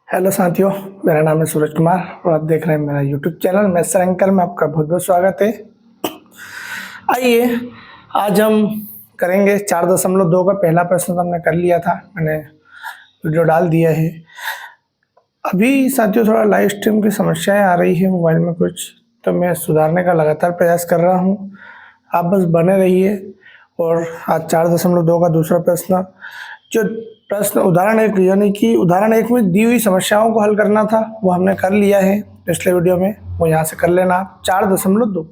Hello साथियों, मेरा नाम है सूरज कुमार और आप देख रहे हैं मेरा यूट्यूब चैनल मैथ्स अंकल में आपका बहुत बहुत स्वागत है। आइए आज हम करेंगे 4.2 का पहला प्रश्न तो हमने कर लिया था, मैंने वीडियो डाल दिया है। अभी साथियों थोड़ा लाइव स्ट्रीम की समस्याएं आ रही है मोबाइल में कुछ, तो मैं सुधारने का लगातार प्रयास कर रहा हूँ। आप बस बने रहिए। और आज 4.2 का दूसरा प्रश्न, जो प्रश्न उदाहरण एक यानी कि उदाहरण एक में दी हुई समस्याओं को हल करना था वो हमने कर लिया है पिछले वीडियो में, वो यहाँ से कर लेना आप 4.2।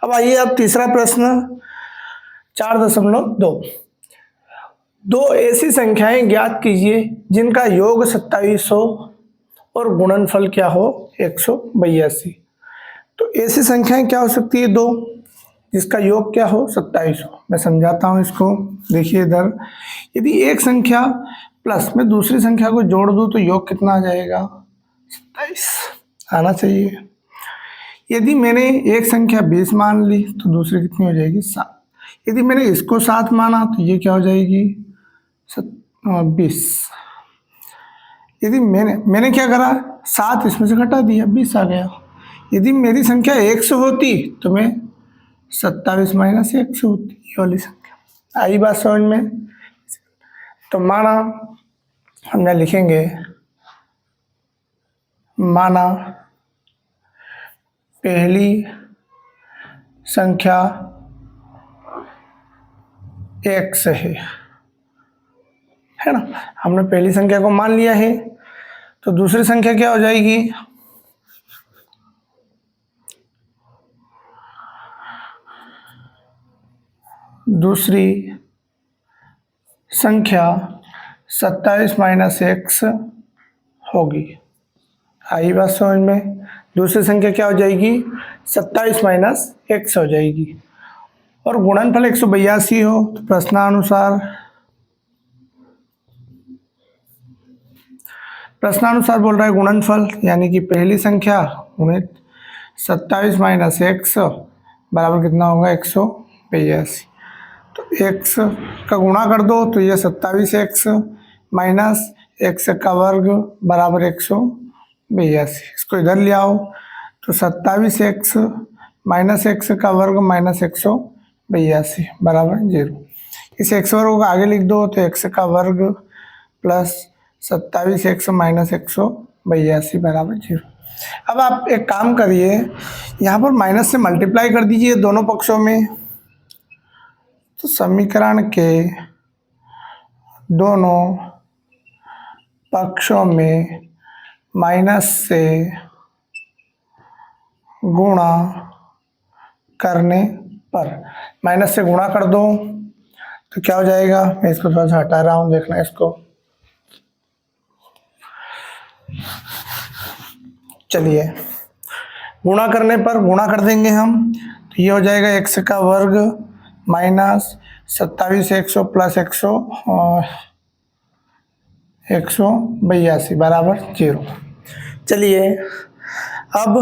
अब आइए अब तीसरा प्रश्न 4.2। दो ऐसी संख्याएं ज्ञात कीजिए जिनका योग 2700 और गुणनफल क्या हो 182। तो ऐसी संख्याएं क्या हो सकती है दो जिसका योग क्या हो 2700। मैं समझाता हूँ इसको, देखिए इधर यदि एक संख्या प्लस में दूसरी संख्या को जोड़ दूं तो योग कितना आ जाएगा 27 आना चाहिए। यदि मैंने एक संख्या 20 मान ली तो दूसरी कितनी हो जाएगी 7। यदि मैंने इसको 7 माना तो ये क्या हो जाएगी 20। यदि मैंने क्या करा 7 इसमें से घटा दिया 20 आ गया। यदि मेरी संख्या 100 होती तो मैं 27 माइनस 100 होती, ये वाली संख्या। आई बात समझ में? तो माना हम यहाँ लिखेंगे, माना पहली संख्या x है ना, हमने पहली संख्या को मान लिया है। तो दूसरी संख्या क्या हो जाएगी दूसरी संख्या 27 माइनस x होगी। आई बात समझ में? दूसरी संख्या क्या हो जाएगी 27 माइनस x हो जाएगी। और गुणनफल 182 हो तो प्रश्नानुसार बोल रहा है गुणनफल यानी कि पहली संख्या 27 माइनस x बराबर कितना होगा 182। तो x का गुणा कर दो तो ये 27x माइनस x का वर्ग बराबर 182। इसको इधर ले आओ तो 27x माइनस x का वर्ग माइनस 182 बराबर 0। इस x वर्ग को आगे लिख दो तो x का वर्ग प्लस 27x माइनस 182 बराबर 0। अब आप एक काम करिए, यहाँ पर माइनस से मल्टीप्लाई कर दीजिए दोनों पक्षों में। तो समीकरण के दोनों पक्षों में माइनस से गुणा करने पर, माइनस से गुणा कर दो तो क्या हो जाएगा, मैं इसको थोड़ा सा हटा रहा हूँ, देखना इसको। चलिए गुणा करने पर गुणा कर देंगे हम, तो ये हो जाएगा x का वर्ग माइनस 27x प्लस 182 बराबर 0। चलिए अब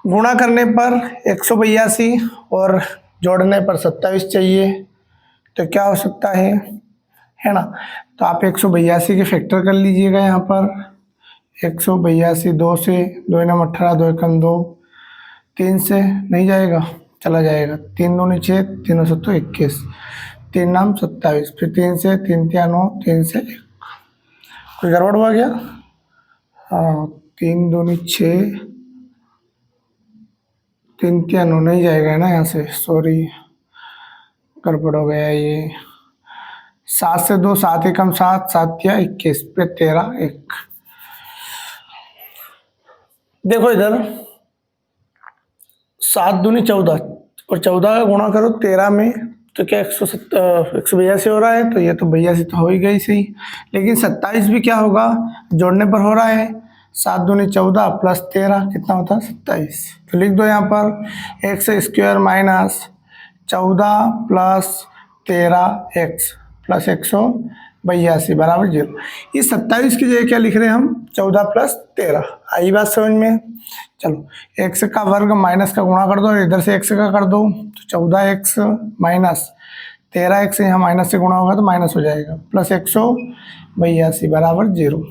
गुणा करने पर 182 और जोड़ने पर 27 चाहिए, तो क्या हो सकता है ना। तो आप 182 के फैक्टर कर लीजिएगा। यहाँ पर 182 2 से, 2 नम 18, 2 एकम 2, 3 से नहीं जाएगा, चला जाएगा, 3 दूनी 6, 3 7 21, 3 नाम 27, फिर 3 से, 3 3 9, 3 से 1। कोई गड़बड़ हुआ क्या? हाँ, 3 दूनी 6, 3 3 9 नहीं जाएगा ना यहाँ से, सॉरी गड़बड़ हो गया ये। 7 से 2, 7 एकम 7, 7 या 21 पे 13 1। देखो इधर 7 दूनी 14 और 14 का गुणा करो 13 में तो क्या 182 हो रहा है, तो ये तो 82 तो हो ही गई सही। लेकिन 27 भी क्या होगा, जोड़ने पर हो रहा है। 7 दूनी 14 प्लस 13 कितना होता है 27। तो लिख दो यहाँ पर x square minus 14 plus 13x plus 182 बराबर 0। इस 27 की जगह क्या लिख रहे हैं हम 14 प्लस 13। आई बात समझ में? चलो x का वर्ग माइनस का गुणा कर दो और इधर से x का कर दो, तो 14x माइनस 13x यहाँ माइनस से गुणा होगा तो माइनस हो जाएगा, प्लस 82 बराबर 0।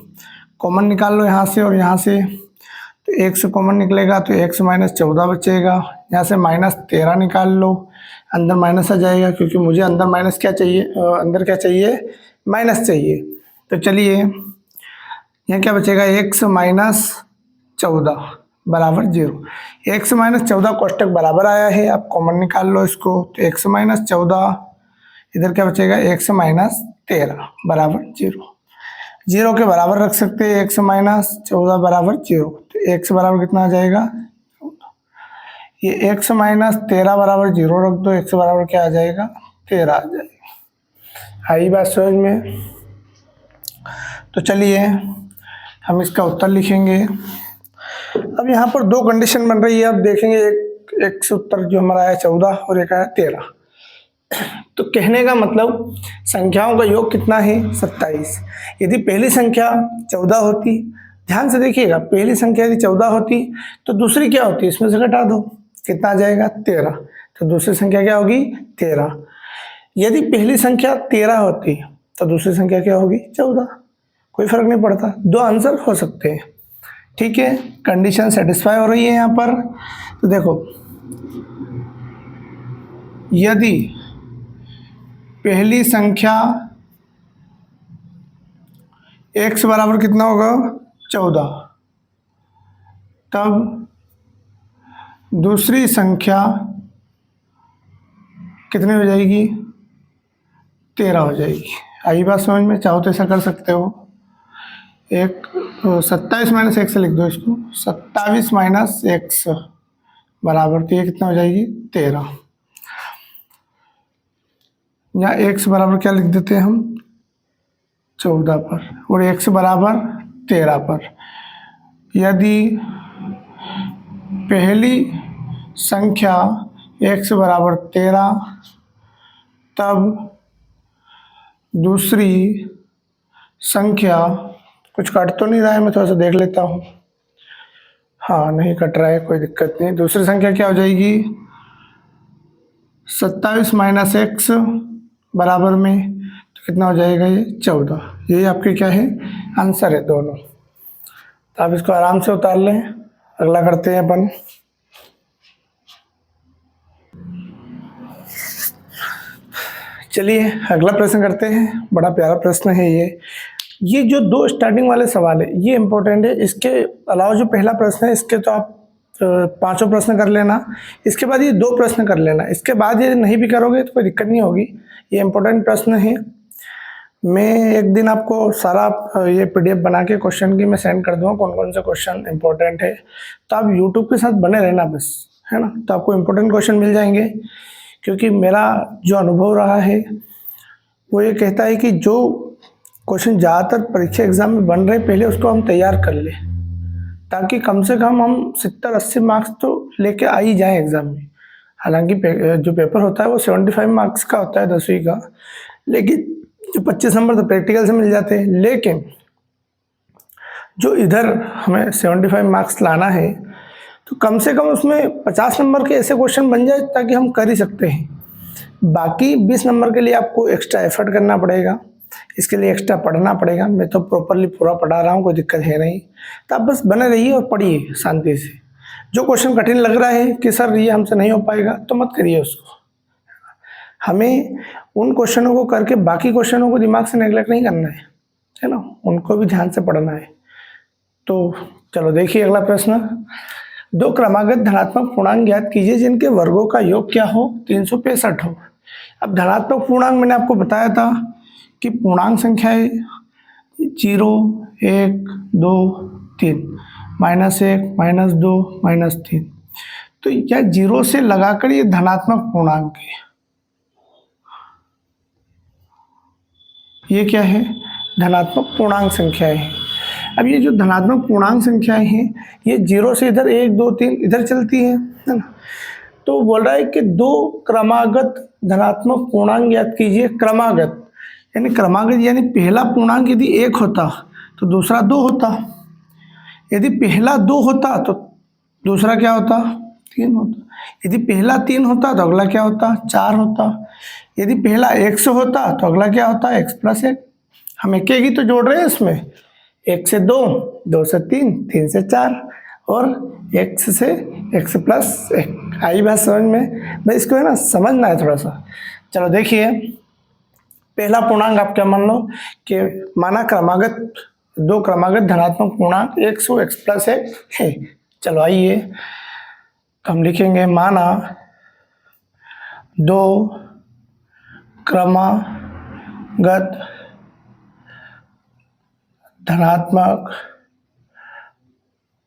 कॉमन निकाल लो यहाँ से और यहाँ से, तो 1 से कॉमन निकलेगा तो 1 से -14 बचेगा। यहाँ से -13 निकाल लो, अंदर माइनस आ जाएगा क्योंकि मुझे अंदर माइनस क्या चाहिए, अंदर क्या चाहिए, माइनस चाहिए। तो चलिए यहाँ क्या बचेगा, 1 से -14 बराबर 0। 1 से -14 कोष्टक बराबर आया है, आप कॉमन निकाल लो इसको, तो 1 से -14 इधर क्या बचेगा, 1 से -13 बराबर 0। 0 के बराबर रख सकते हैं, 1 से -14 बराबर 0। तो 1 से बराबर कितना आ जाएगा, ये 1 से -13 बराबर 0 रख दो, 1 से बराबर क्या आ जाएगा, 13 आ जाएगा। आई बात समझ में। तो चलिए हम इसका उत्तर लिखेंगे। अब यहाँ पर दो कंडीशन बन रही है, आप देखेंगे एक से उत्तर जो हमारा है 14 और एक है 13। तो कहने का मतलब संख्याओं का योग कितना है, 27। यदि पहली संख्या 14 होती, ध्यान से देखिएगा, पहली संख्या यदि 14 होती तो दूसरी क्या होती, इसमें से घटा दो, कितना आ जाएगा, 13। तो दूसरी संख्या क्या होगी, 13। यदि पहली संख्या 13 होती तो दूसरी संख्या क्या होगी, 14। कोई फर्क नहीं पड़ता, दो आंसर हो सकते हैं। ठीक है, कंडीशन सेटिस्फाई हो रही है यहाँ पर। तो देखो, यदि पहली संख्या x बराबर कितना होगा, 14, तब दूसरी संख्या कितनी हो जाएगी, 13 हो जाएगी। आई बात समझ में, चाहो तो ऐसा कर सकते हो, 27 - x लिख दो इसको, 27 - x बराबर, तो ये कितना हो जाएगी, 13। यहाँ x बराबर क्या लिख देते हैं हम, 14 पर, और x बराबर 13 पर। यदि पहली संख्या x बराबर 13, तब दूसरी संख्या, कुछ कट तो नहीं रहा है, मैं थोड़ा सा देख लेता हूँ, हाँ नहीं कट रहा है, कोई दिक्कत नहीं। दूसरी संख्या क्या हो जाएगी, 27 - x बराबर में, तो कितना हो जाएगा, ये 14। यही आपके क्या है, आंसर है दोनों। तो आप इसको आराम से उतार लें। अगला करते हैं अपन। चलिए अगला प्रश्न करते हैं, बड़ा प्यारा प्रश्न है ये जो दो स्टार्टिंग वाले सवाल है ये इंपॉर्टेंट है। इसके अलावा जो पहला प्रश्न है, इसके तो आप पांचों प्रश्न कर लेना, इसके बाद ये दो प्रश्न कर लेना, इसके बाद ये नहीं भी करोगे तो कोई दिक्कत नहीं होगी। ये इंपॉर्टेंट प्रश्न है। मैं एक दिन आपको सारा ये PDF बना के क्वेश्चन की मैं सेंड कर दूँगा, कौन कौन से क्वेश्चन इंपॉर्टेंट है। तो आप यूट्यूब के साथ बने रहना बस, है ना, तो आपको इम्पोर्टेंट क्वेश्चन मिल जाएंगे। क्योंकि मेरा जो अनुभव रहा है वो ये कहता है कि जो क्वेश्चन ज़्यादातर परीक्षा एग्जाम में बन रहे, पहले उसको हम तैयार कर लें, ताकि कम से कम हम 70-80 मार्क्स तो लेके आ ही जाएँ एग्ज़ाम में। हालांकि जो पेपर होता है वो 75 मार्क्स का होता है 10वीं का, लेकिन जो 25 नंबर तो प्रैक्टिकल से मिल जाते हैं। लेकिन जो इधर हमें 75 मार्क्स लाना है, तो कम से कम उसमें 50 नंबर के ऐसे क्वेश्चन बन जाए ताकि हम कर ही सकते हैं। बाकी 20 नंबर के लिए आपको एक्स्ट्रा एफर्ट करना पड़ेगा, इसके लिए एक्स्ट्रा पढ़ना पड़ेगा। मैं तो प्रॉपरली पूरा पढ़ा रहा हूँ, कोई दिक्कत है नहीं। तो आप बस बने रहिए और पढ़िए शांति से। जो क्वेश्चन कठिन लग रहा है कि सर ये हमसे नहीं हो पाएगा, तो मत करिए उसको। हमें उन क्वेश्चनों को करके बाकी क्वेश्चनों को दिमाग से नेगलेक्ट नहीं करना है ना, उनको भी ध्यान से पढ़ना है। तो चलो देखिए अगला प्रश्न। दो क्रमागत धनात्मक पूर्णांक ज्ञात कीजिए जिनके वर्गों का योग क्या हो, 365 हो। अब धनात्मक पूर्णांक मैंने आपको बताया था कि पूर्णांक संख्याएं 0, 1, 2, 3, -1, -2, -3। तो यह 0 से लगाकर ये धनात्मक पूर्णांक है। ये क्या है, धनात्मक पूर्णांक संख्याएं हैं। अब ये जो धनात्मक पूर्णांक संख्याएं हैं, ये 0 से इधर 1, 2, 3 इधर चलती हैं, है ना। तो बोल रहा है कि दो क्रमागत धनात्मक पूर्णांक ज्ञात कीजिए। क्रमागत यानी पहला पूर्णांक यदि 1 होता तो दूसरा 2 होता, यदि पहला 2 होता तो दूसरा क्या होता, 3 होता, यदि पहला 3 होता तो अगला क्या होता, 4 होता, यदि पहला 100 होता तो अगला क्या होता, x + 1। हम एक ही तो जोड़ रहे हैं इसमें, 1 से 2, 2 से 3, 3 से 4 और x से x प्लस 1। आई बात समझ में भाई? इसको है ना समझना है थोड़ा सा। चलो देखिए, पहला पूर्णांक आप क्या मान लो कि माना क्रमागत, दो क्रमागत धनात्मक पूर्णांक 1 और x प्लस 1 है। चलो आइए हम लिखेंगे, माना दो क्रमागत धनात्मक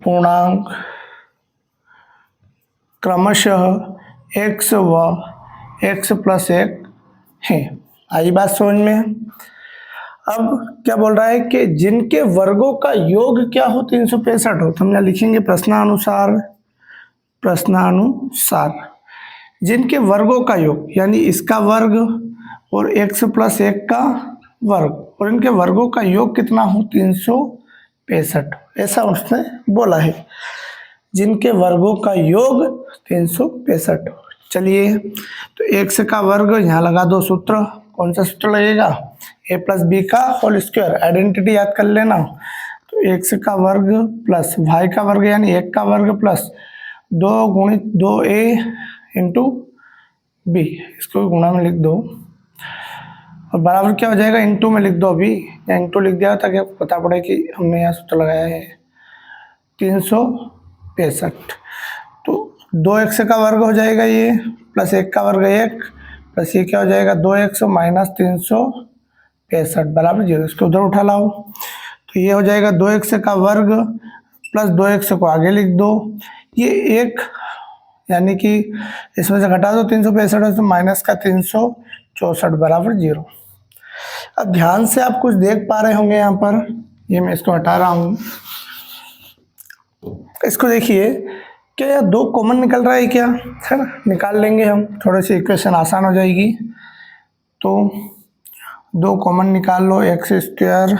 पूर्णांक क्रमशः x व x प्लस 1 है। आई बात समझ में? अब क्या बोल रहा है कि जिनके वर्गों का योग क्या हो 365 हो, तो हम यहाँ लिखेंगे प्रश्नानुसार, प्रश्नानुसार जिनके वर्गों का योग, यानी इसका वर्ग और x प्लस 1 का वर्ग और इनके वर्गों का योग कितना हो 365, ऐसा उसने बोला है। जिनके वर्गों का योग 365। चलिए तो x का वर्ग यहाँ लगा दो सूत्र, कौन सा सूत्र लगेगा? a प्लस बी का होल स्क्वायर, आइडेंटिटी याद कर लेना। तो x का वर्ग प्लस y का वर्ग यानी 1 का वर्ग प्लस 2 गुणित 2a इंटू बी, इसको गुणा में लिख दो और बराबर क्या हो जाएगा, इंटू में लिख दो अभी, या इंटू लिख दिया ताकि आपको पता पड़े कि हमने यहाँ सूत्र लगाया है 365। तो 2x का वर्ग हो जाएगा ये, प्लस 1 का वर्ग 1 प्लस ये क्या हो जाएगा 2x माइनस 365 बराबर 0। इसको उधर उठा लाओ, तो ये हो जाएगा 2x का वर्ग प्लस 2x को आगे लिख दो, ये एक यानी कि इसमें से घटा दो 365 तो माइनस का 364 बराबर 0। अब ध्यान से आप कुछ देख पा रहे होंगे यहाँ पर, ये मैं इसको हटा रहा हूँ। इसको देखिए, क्या यह 2 कॉमन निकल रहा है क्या? है ना, निकाल लेंगे हम, थोड़ी सी इक्वेशन आसान हो जाएगी। तो 2 कॉमन निकाल लो, X square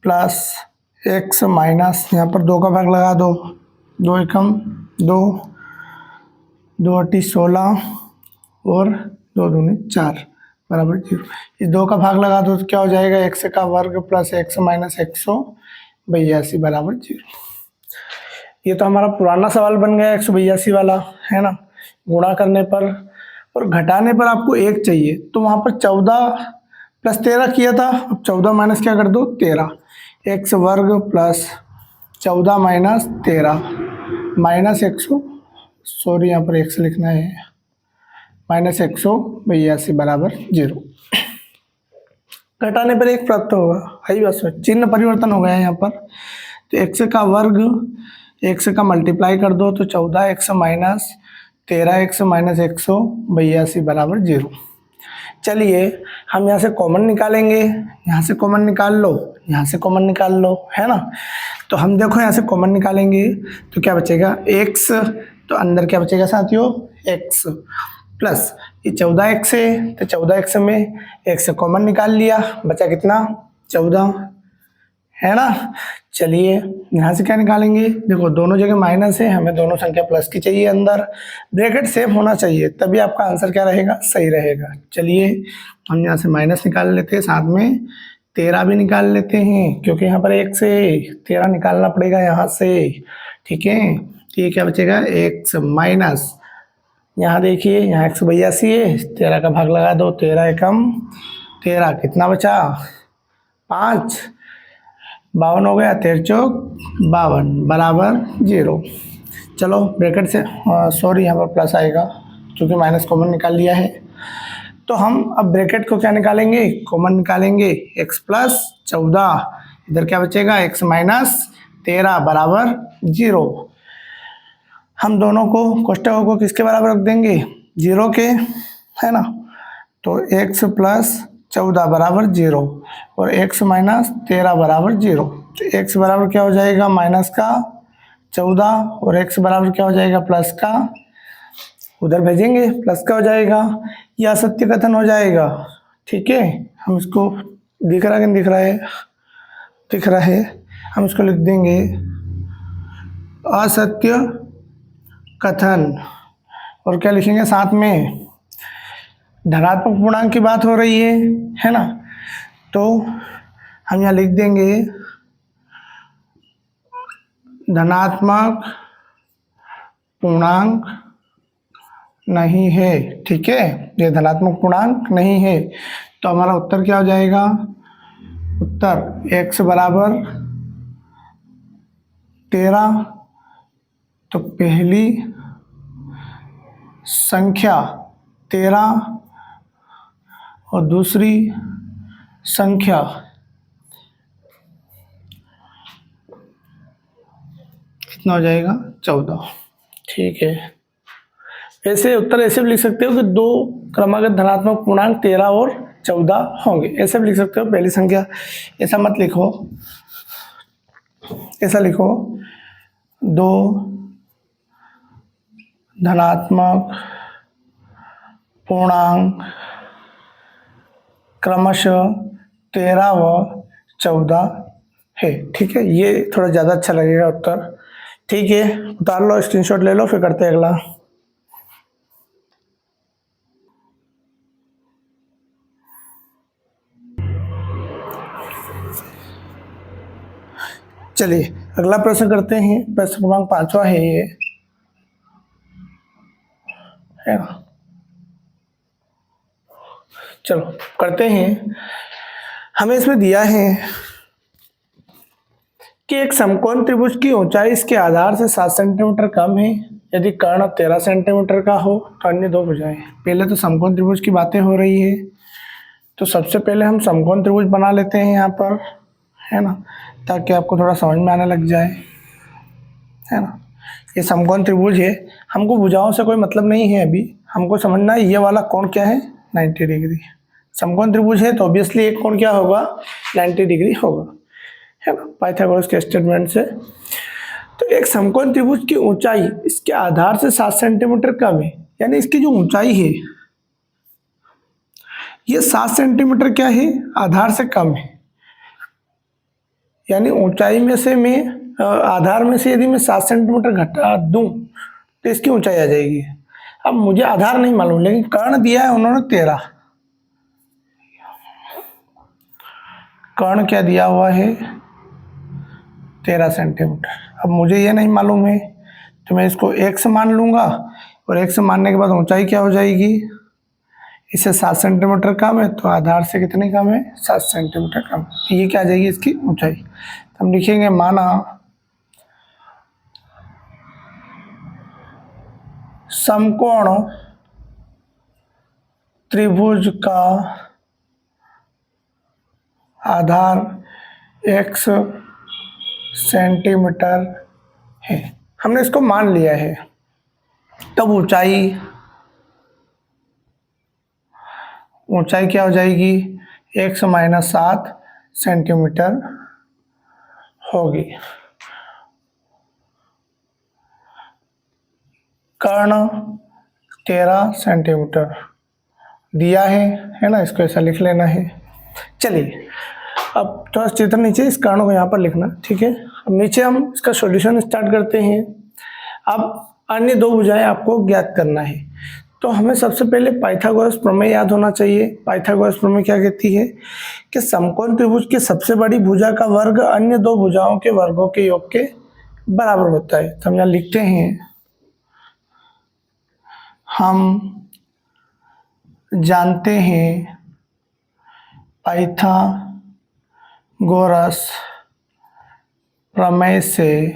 plus X minus, यहाँ पर 2 का भाग लगा दो, 2 एकम 2, 2 अट्ठी 16 और 2 दूनी 4 बराबर 0। इस 2 का भाग लगा दो तो क्या हो जाएगा, एक्स का वर्ग प्लस एक्स माइनस 182 बराबर 0। ये तो हमारा पुराना सवाल बन गया 182 वाला, है ना। गुणा करने पर और घटाने पर आपको 1 चाहिए, तो वहाँ पर 14 प्लस 13 किया था, अब 14 माइनस क्या कर दो 13, एक्स वर्ग प्लस 14 माइनस 13 माइनस 100, सॉरी यहाँ पर एक्स लिखना है, माइनस 182 बराबर 0। घटाने पर 1 प्राप्त होगा। आई बस चिन्ह परिवर्तन हो गया है यहाँ पर। तो एक्स का वर्ग एक्स का मल्टीप्लाई कर दो तो 14x माइनस 13x माइनस 182 बराबर 0। चलिए हम यहाँ से कॉमन निकालेंगे, यहाँ से कॉमन निकाल लो, यहाँ से कॉमन निकाल लो, है ना। तो हम देखो यहाँ से कॉमन निकालेंगे तो क्या बचेगा x, तो अंदर क्या बचेगा साथियों x प्लस ये 14x है, तो 14x में x कॉमन निकाल लिया, बचा कितना 14, है ना। चलिए यहाँ से क्या निकालेंगे, देखो दोनों जगह माइनस है, हमें दोनों संख्या प्लस की चाहिए, अंदर ब्रैकेट सेम होना चाहिए तभी आपका आंसर क्या रहेगा, सही रहेगा। चलिए हम यहाँ से माइनस निकाल लेते हैं, साथ में 13 भी निकाल लेते हैं क्योंकि यहाँ पर 1 से 13 निकालना पड़ेगा यहाँ से, ठीक है। ये क्या बचेगा x माइनस, यहाँ देखिए यहाँ 182 है, 13 का भाग लगा दो, 13 एकम 13, कितना बचा 5, 52 हो गया, 13 चौक 52 बराबर 0। चलो ब्रैकेट से सॉरी यहाँ पर प्लस आएगा क्योंकि माइनस कॉमन निकाल लिया है। तो हम अब ब्रैकेट को क्या निकालेंगे, कॉमन निकालेंगे, x प्लस 14, इधर क्या बचेगा x माइनस 13 बराबर 0। हम दोनों को कोष्टकों को किसके बराबर रख देंगे, 0 के, है ना। तो x प्लस 14 बराबर 0 और x माइनस 13 बराबर 0। तो x बराबर क्या हो जाएगा माइनस का 14 और x बराबर क्या हो जाएगा प्लस का, उधर भेजेंगे प्लस का हो जाएगा, यह असत्य कथन हो जाएगा, ठीक है। हम इसको दिख रहा है कि दिख रहा है, दिख रहा है, हम इसको लिख देंगे असत्य कथन, और क्या लिखेंगे साथ में, धनात्मक पूर्णांक की बात हो रही है ना। तो हम यहाँ लिख देंगे धनात्मक पूर्णांक नहीं है। ठीक है, ये धनात्मक पूर्णांक नहीं है, तो हमारा उत्तर क्या हो जाएगा? उत्तर x बराबर 13, तो पहली संख्या 13 और दूसरी संख्या कितना हो जाएगा? 14। ठीक है, ऐसे उत्तर ऐसे भी लिख सकते हो कि दो क्रमागत धनात्मक पूर्णांक 13 और 14 होंगे, ऐसे भी लिख सकते हो। पहली संख्या ऐसा मत लिखो, ऐसा लिखो, दो धनात्मक पूर्णांक क्रमशः 13 व 14 है। ठीक है, ये थोड़ा ज़्यादा अच्छा लगेगा उत्तर। ठीक है, उतार लो, स्क्रीनशॉट ले लो, फिर करते हैं अगला। चलिए अगला प्रश्न करते हैं। प्रश्न क्रमांक 5वां है ये, है ना? चलो करते हैं। हमें इसमें दिया है कि एक समकोण त्रिभुज की ऊंचाई इसके आधार से 7 सेंटीमीटर कम है यदि कर्ण 13 सेंटीमीटर का हो तो अन्य दो भुजाएं। पहले तो समकोण त्रिभुज की बातें हो रही है, तो सबसे पहले हम समकोण त्रिभुज बना लेते हैं यहाँ पर, है ना, ताकि आपको थोड़ा समझ में आने लग जाए, है ना। ये समकोण त्रिभुज है, हमको भुजाओं से कोई मतलब नहीं है, अभी हमको समझना है ये वाला कोण क्या है, 90 डिग्री। समकोण त्रिभुज है तो ऑब्वियसली एक कोण क्या होगा, 90 डिग्री होगा, है ना, पाइथागोरस के स्टेटमेंट से। तो एक समकोण त्रिभुज की ऊंचाई इसके आधार से 7 सेंटीमीटर कम है, यानी इसकी जो ऊंचाई है ये 7 सेंटीमीटर क्या है, आधार से कम है। यानी ऊंचाई में से मैं आधार में से यदि मैं 7 सेंटीमीटर घटा दूं तो इसकी ऊंचाई आ जाएगी। अब मुझे आधार नहीं मालूम, लेकिन कर्ण दिया है उन्होंने 13, कर्ण क्या दिया हुआ है, 13 सेंटीमीटर। अब मुझे ये नहीं मालूम है तो मैं इसको x मान लूँगा, और x मानने के बाद ऊंचाई क्या हो जाएगी, इससे 7 सेंटीमीटर कम है तो आधार से कितनी कम है, 7 सेंटीमीटर कम। ये क्या आ जाएगी इसकी ऊंचाई। तो हम लिखेंगे माना समकोण त्रिभुज का आधार x सेंटीमीटर है, हमने इसको मान लिया है। तब ऊंचाई क्या हो जाएगी, x - 7 सेंटीमीटर होगी। कर्ण 13 सेंटीमीटर दिया है ना, इसको ऐसा लिख लेना है। चलिए अब थोड़ा चित्र नीचे इस कर्ण को यहाँ पर लिखना, ठीक है। अब नीचे हम इसका सॉल्यूशन स्टार्ट करते हैं। अब अन्य दो भुजाएं आपको ज्ञात करना है, तो हमें सबसे पहले पाइथागोरस प्रमेय याद होना चाहिए। पाइथागोरस प्रमेय क्या कहती है कि समकोण त्रिभुज की सबसे बड़ी भुजा का वर्ग अन्य दो भुजाओं के वर्गों के योग के बराबर होता है। तो हम यहाँ लिखते हैं, हम जानते हैं पाइथागोरस प्रमेय से,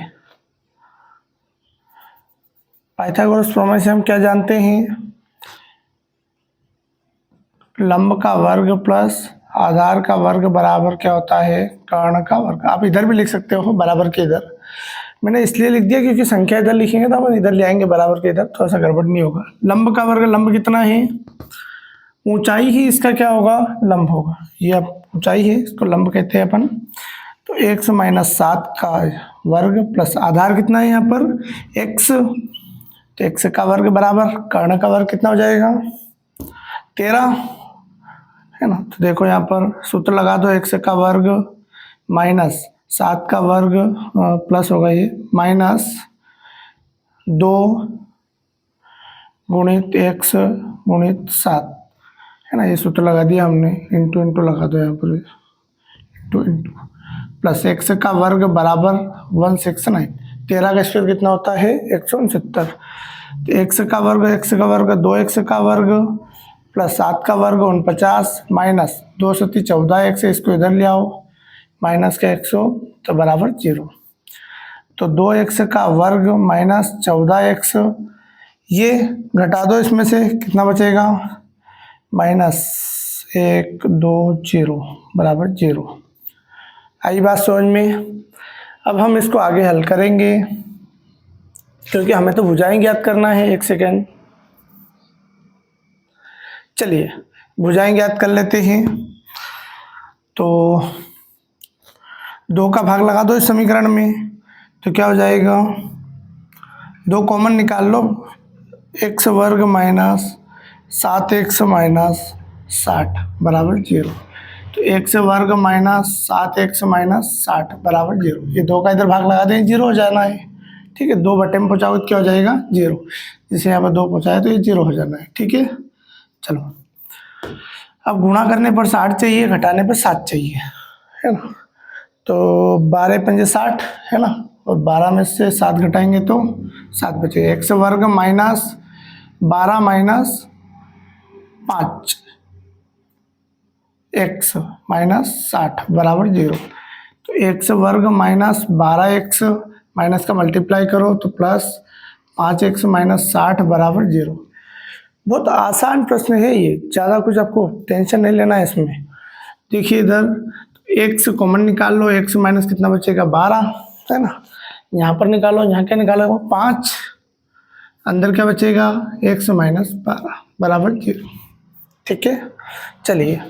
पाइथागोरस प्रमेय से हम क्या जानते हैं, लंब का वर्ग प्लस आधार का वर्ग बराबर क्या होता है, कर्ण का वर्ग। आप इधर भी लिख सकते हो बराबर के इधर, मैंने इसलिए लिख दिया क्योंकि संख्या इधर लिखेंगे तो हम इधर ले आएंगे बराबर के इधर, थोड़ा सा गड़बड़ नहीं होगा। लंब का वर्ग, लंब कितना है, ऊंचाई ही इसका क्या होगा, लंब होगा। ये अब ऊंचाई है, इसको लंब कहते हैं अपन। तो x - 7 का वर्ग प्लस आधार कितना है यहाँ पर x, तो x का वर्ग बराबर कर्ण का वर्ग कितना हो जाएगा, 13, है ना। तो देखो यहाँ पर सूत्र लगा दो, x का वर्ग माइनस 7 का वर्ग प्लस होगा ये -2 गुणित x गुणित 7, है ना। ये सूत्र लगा दिया हमने, इंटू लगा दो यहाँ पर, 2 इंटू प्लस एक्स का वर्ग बराबर 169। 13 का स्क्वायर कितना होता है 169। तो एक्स का वर्ग 2x का वर्ग प्लस 7 का वर्ग 49 माइनस 2 7 14 एक्स, इसको इधर ले आओ माइनस का 100 तो बराबर 0। तो 2x का वर्ग माइनस 14x, ये घटा दो इसमें से कितना बचेगा माइनस 1 2 0 बराबर 0। आई बात समझ में। अब हम इसको आगे हल करेंगे क्योंकि हमें तो भुजाएं ज्ञात करना है। एक सेकेंड, चलिए भुजाएं ज्ञात कर लेते हैं। तो 2 का भाग लगा दो इस समीकरण में, तो क्या हो जाएगा 2 कॉमन निकाल लो, एक्स वर्ग माइनस 7x माइनस 60 बराबर 0। तो एक्स वर्ग माइनस 7x माइनस 60 बराबर 0। ये 2 का इधर भाग लगा दें, 0 हो जाना है। ठीक है, 2 बटे में पहुँचाओ तो क्या हो जाएगा 0, जिसे यहाँ पर 2 पहुँचाए तो ये 0 हो जाना है। ठीक है, चलो अब गुणा करने पर 60 चाहिए, घटाने पर 7 चाहिए, है ना। तो 12 पंजे 60 है ना, और 12 में से 7 घटाएंगे तो 7 बचेगा। एक्स वर्ग माइनस 12 माइनस 5 एक्स माइनस 60 बराबर 0। तो एक्स वर्ग माइनस 12x माइनस का मल्टीप्लाई करो तो प्लस 5x माइनस 60 बराबर 0। बहुत आसान प्रश्न है ये, ज़्यादा कुछ आपको टेंशन नहीं लेना है इसमें। देखिए इधर एक्स कॉमन निकाल लो, एक्स माइनस कितना बचेगा 12, है ना। यहाँ पर निकालो, यहाँ क्या निकालो 5, अंदर क्या बचेगा एक्स माइनस 12 बराबर 0। ठीक है, चलिए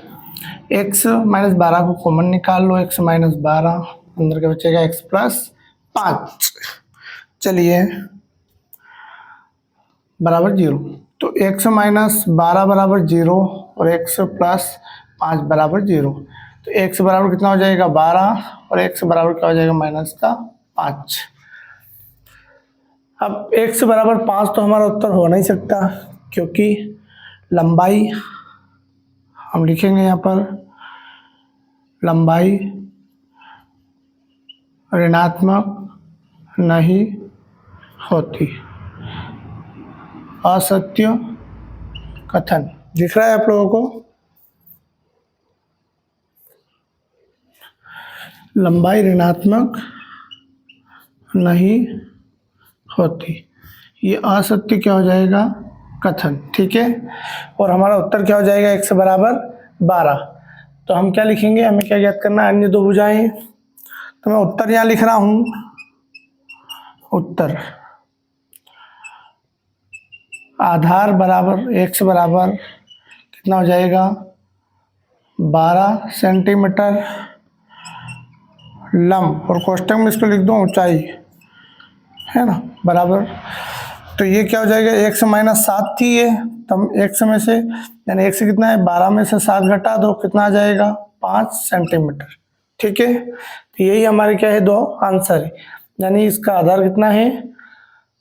एक्स माइनस 12 को कॉमन निकाल लो, एक्स माइनस 12, अंदर क्या बचेगा एक्स प्लस 5, चलिए बराबर 0। तो x माइनस 12 बराबर 0 और x प्लस 5 बराबर 0। तो x बराबर कितना हो जाएगा 12 और x बराबर क्या हो जाएगा माइनस का 5। अब x बराबर 5 तो हमारा उत्तर हो नहीं सकता, क्योंकि लंबाई हम लिखेंगे यहाँ पर, लंबाई ऋणात्मक नहीं होती। असत्य कथन दिख रहा है आप लोगों को। लंबाई ऋणात्मक नहीं होती, ये असत्य क्या हो जाएगा कथन। ठीक है, और हमारा उत्तर क्या हो जाएगा x बराबर 12। तो हम क्या लिखेंगे, हमें क्या ज्ञात करना है, अन्य 2 भुजाएं। तो मैं उत्तर यहाँ लिख रहा हूँ, उत्तर आधार बराबर x बराबर कितना हो जाएगा 12 सेंटीमीटर लंब, और कोष्टक में इसको लिख दो ऊंचाई, है ना, बराबर। तो ये क्या हो जाएगा x माइनस 7 थी ये, तब x में से यानी x कितना है 12 में से 7 घटा दो, कितना आ जाएगा 5 सेंटीमीटर। ठीक है, तो यही हमारे क्या है 2 आंसर है, यानी इसका आधार कितना है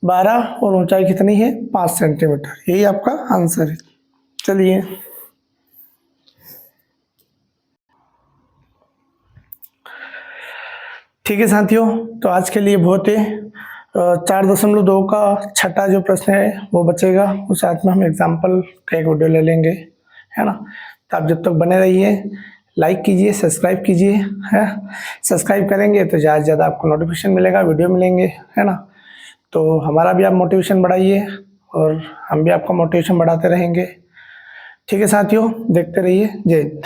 12 और ऊंचाई कितनी है 5 सेंटीमीटर, यही आपका आंसर है। चलिए ठीक है साथियों, तो आज के लिए बहुत है। 4.2 का छठा जो प्रश्न है वो बचेगा, उस साथ में हम एग्जाम्पल का एक वीडियो ले लेंगे, है ना। तो आप जब तक बने रहिए, लाइक कीजिए, सब्सक्राइब कीजिए, है। सब्सक्राइब करेंगे तो ज़्यादा से ज़्यादा आपको नोटिफिकेशन मिलेगा, वीडियो मिलेंगे, है ना। तो हमारा भी आप मोटिवेशन बढ़ाइए और हम भी आपका मोटिवेशन बढ़ाते रहेंगे। ठीक है साथियों, देखते रहिए। जय हिंद।